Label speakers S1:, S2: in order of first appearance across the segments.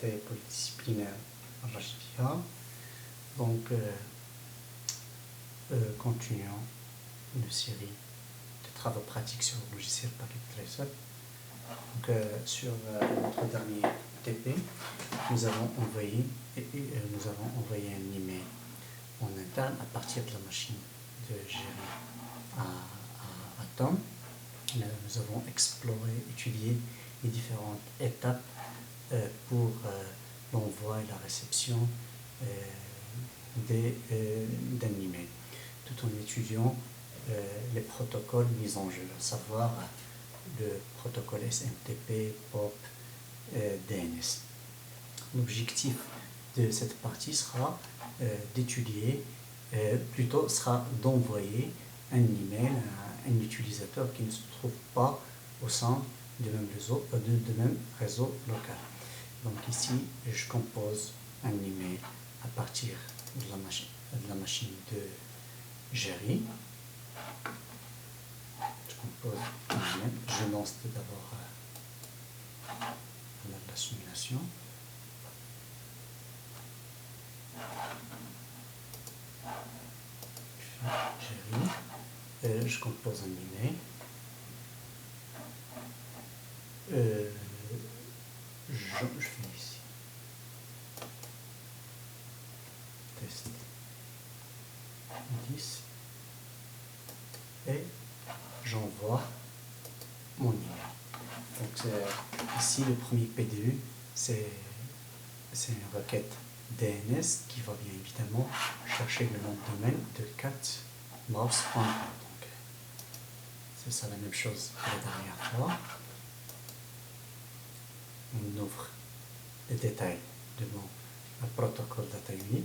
S1: polydisciplinaire Rajvia. Donc, continuons une série de travaux pratiques sur le logiciel Packet Tracer. Donc, sur notre dernier TP, nous avons envoyé un email en interne à partir de la machine de Jerry à Tom. Nous avons exploré, étudié les différentes étapes pour l'envoi et la réception d'un email, tout en étudiant les protocoles mis en jeu, à savoir le protocole SMTP, POP, DNS. L'objectif de cette partie sera d'étudier, plutôt sera d'envoyer un email à un utilisateur qui ne se trouve pas au sein du même réseau local. Donc ici, je compose un email à partir de la machine de Jerry. Je compose un email. Je lance tout d'abord la simulation. Jerry. Je compose un email. Je fais ici. Test 10. Et j'envoie mon email. Donc ici, le premier PDU, c'est une requête DNS qui va bien évidemment chercher le nom de domaine de catmouse.com. Donc, c'est ça la même chose que la dernière fois. On ouvre les détails de mon protocole data unit.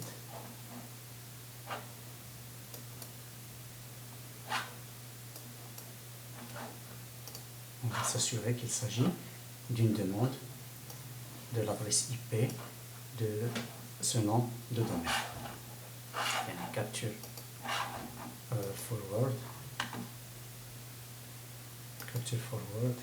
S1: On va s'assurer qu'il s'agit d'une demande de l'adresse IP de ce nom de domaine. Et capture forward. Capture forward.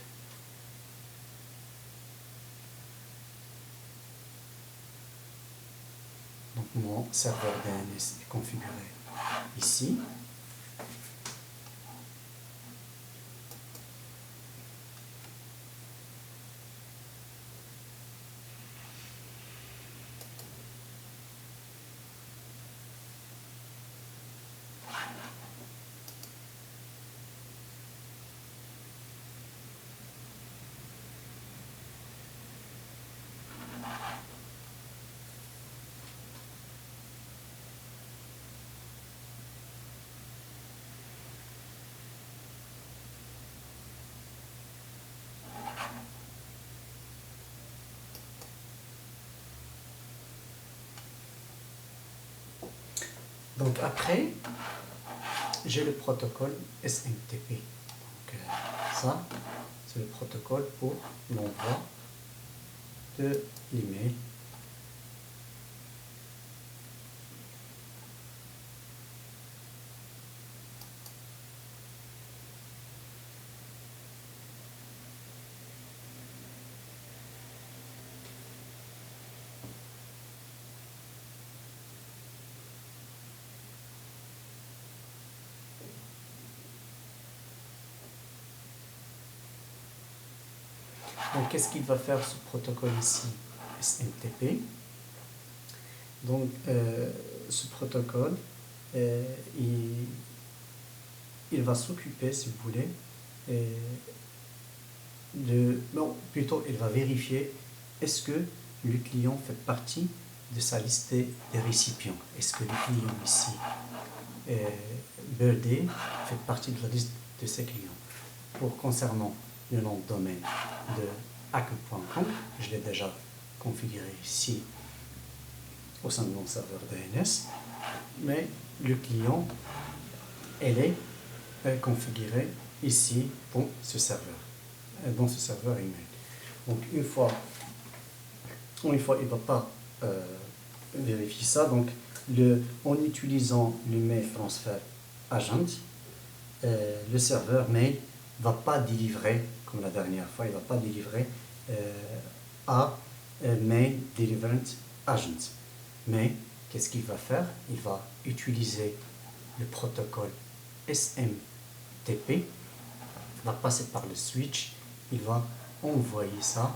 S1: Donc mon serveur DNS est configuré ici. Donc après, j'ai le protocole SMTP. Donc ça, c'est le protocole pour l'envoi de l'email. Donc, qu'est-ce qu'il va faire ce protocole ici, SMTP? Donc, ce protocole, il va s'occuper, si vous voulez, plutôt, il va vérifier est-ce que le client fait partie de sa liste des récipients. Est-ce que le client ici, Birthday, fait partie de la liste de ses clients? Concernant le nom de domaine de hack.com, je l'ai déjà configuré ici au sein de mon serveur DNS, mais le client, elle est configurée ici dans ce serveur email. Donc une fois il ne va pas vérifier ça, donc en utilisant le mail transfer agent, le serveur mail va pas délivrer, comme la dernière fois, il va pas délivrer à Mail Deliverance Agent. Mais qu'est-ce qu'il va faire? Il va utiliser le protocole SMTP, il va passer par le switch, il va envoyer ça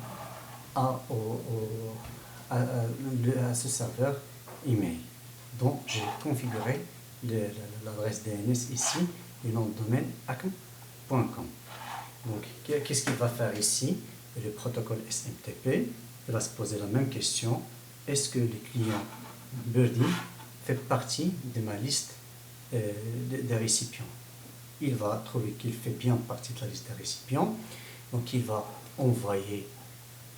S1: à ce serveur email. Donc j'ai configuré l'adresse DNS ici, et nom de domaine acm.com. Donc qu'est-ce qu'il va faire ici? Le protocole SMTP, il va se poser la même question: est-ce que le client Birdie fait partie de ma liste des récipients? Il va trouver qu'il fait bien partie de la liste des récipients, donc il va envoyer,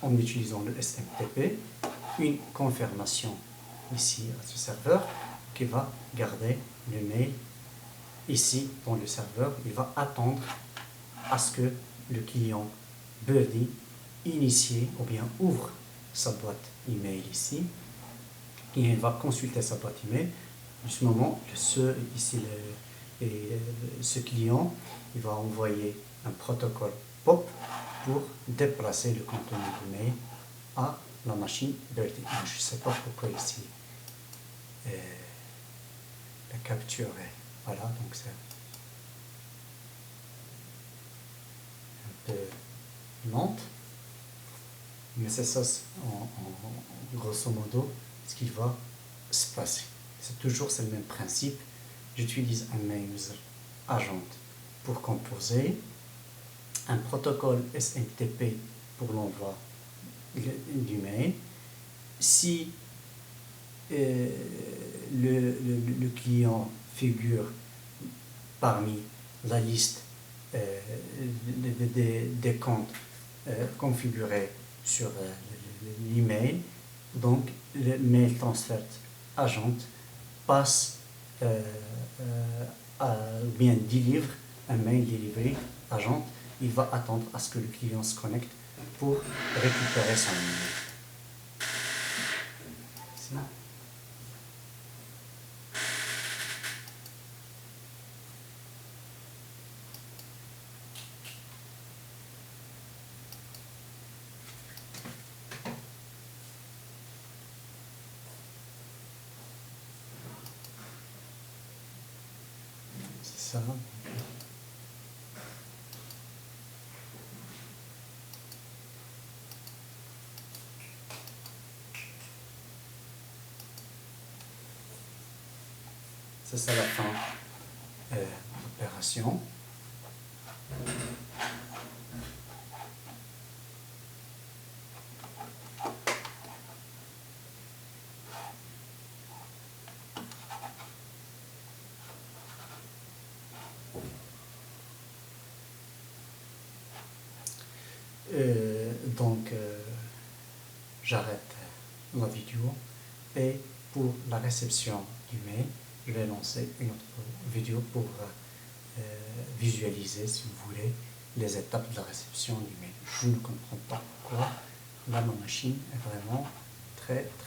S1: en utilisant le SMTP, une confirmation ici à ce serveur, qui va garder le mail ici dans le serveur. Il va attendre à ce que le client Birdie initie ou bien ouvre sa boîte email ici, et il va consulter sa boîte email. En ce moment, ce client, il va envoyer un protocole POP pour déplacer le contenu du mail à la machine Birdie. Je ne sais pas pourquoi ici la capture est, voilà, donc c'est un peu lente, mais c'est ça grosso modo ce qui va se passer. C'est toujours le même principe. J'utilise un mail user agent pour composer, un protocole SMTP pour l'envoi du mail. Si le client figure parmi la liste des comptes configurés sur l'email, donc le mail transfer agent passe ou bien délivre un mail delivery agent. Il va attendre à ce que le client se connecte pour récupérer son email. C'est ça. C'est ça la fin de l'opération. Donc j'arrête la vidéo, et pour la réception du mail, je vais lancer une autre vidéo pour visualiser, si vous voulez, les étapes de la réception du mail. Je ne comprends pas pourquoi là ma machine est vraiment très